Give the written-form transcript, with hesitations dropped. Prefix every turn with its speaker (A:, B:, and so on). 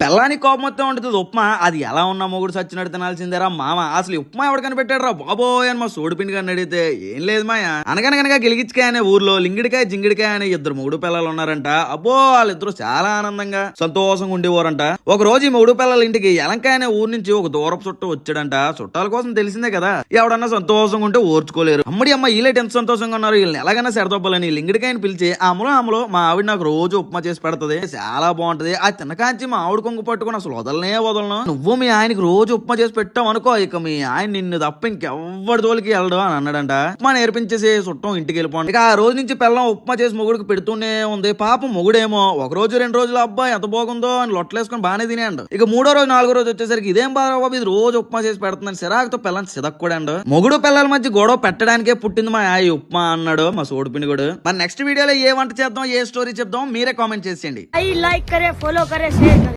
A: పెళ్ళానికి కోపం మొత్తం ఉంటుంది ఉప్మా అది ఎలా ఉన్నా మొగుడు సచ్చినట్టు తినాల్సిందేరా మామ. అసలు ఉప్మా ఎవరికని పెట్టాడు రా బాబోయ్ అని మా సోడిపిండి గారిని అడిగితే ఏం లేదు మాయా, అనగనగనగా గిలిగిచ్చికాయ అనే ఊర్లో లింగిడికాయ జింగిడికాయ అనే ఇద్దరు మొగుడు పిల్లలు ఉన్నారంట. అబ్బో వాళ్ళిద్దరు చాలా ఆనందంగా సంతోషంగా ఉండేవారంట. ఒక రోజు ఈ మొగుడు పిల్లల ఇంటికి ఎలంకాయ అనే ఊరు నుంచి ఒక దూరపు చుట్టూ వచ్చాడంట. చుట్టాల కోసం తెలిసిందే కదా, ఎవడన్నా సంతోషంగా ఉంటే ఓర్చుకోలేరు. అమ్మడి అమ్మ వీళ్ళేటి ఎంత సంతోషంగా ఉన్నారు, వీళ్ళని ఎలాగైనా సరిదొబ్బాలని లింగిడికాయని పిలిచి అమలో మా ఆవిడ నాకు రోజు ఉప్మా చేసి పెడతది, చాలా బాగుంటది. ఆ తినకాంచి మా ఆవిడ కొంగు పట్టుకుని అసలు వదలను, నువ్వు మీ ఆయనకి రోజు ఉప్మా చేసి పెట్టావు అనుకో, ఇక మీ ఆయన నిన్ను తప్ప ఇంకెవ్వరి తోలికి వెళ్ళడు అని అన్నాడంట. ఉప్మా నేర్పించేసి చుట్టం ఇంటికి వెళ్ళిపోండి. ఇక ఆ రోజు నుంచి పిల్లం ఉప్మా చేసి మొగుడికి పెడుతూనే ఉంది. పాపం మొగుడేమో ఒక రోజు 2 రోజులు అబ్బాయి ఎంత బాగుందో అని లొట్టలేసుకొని బాగానే తినేండు. ఇక 3వ రోజు 4వ రోజు వచ్చేసరికి ఇదేం బాబు ఇది రోజు ఉప్మా చేసి పెడుతుందని సిరాకుతో పిల్లని సిదక్కూడండు. మొగుడు పిల్లల మధ్య గొడవ పెట్టడానికే పుట్టింది మా ఈ ఉప్మా అన్నాడు మా సోడిపిండి కూడా. మరి నెక్స్ట్ వీడియోలో ఏ వంట చేద్దాం, ఏ స్టోరీ చెప్దాం మీరే కామెంట్ చేసేయండి.
B: लाइक करे, फॉलो करे, शेयर करे.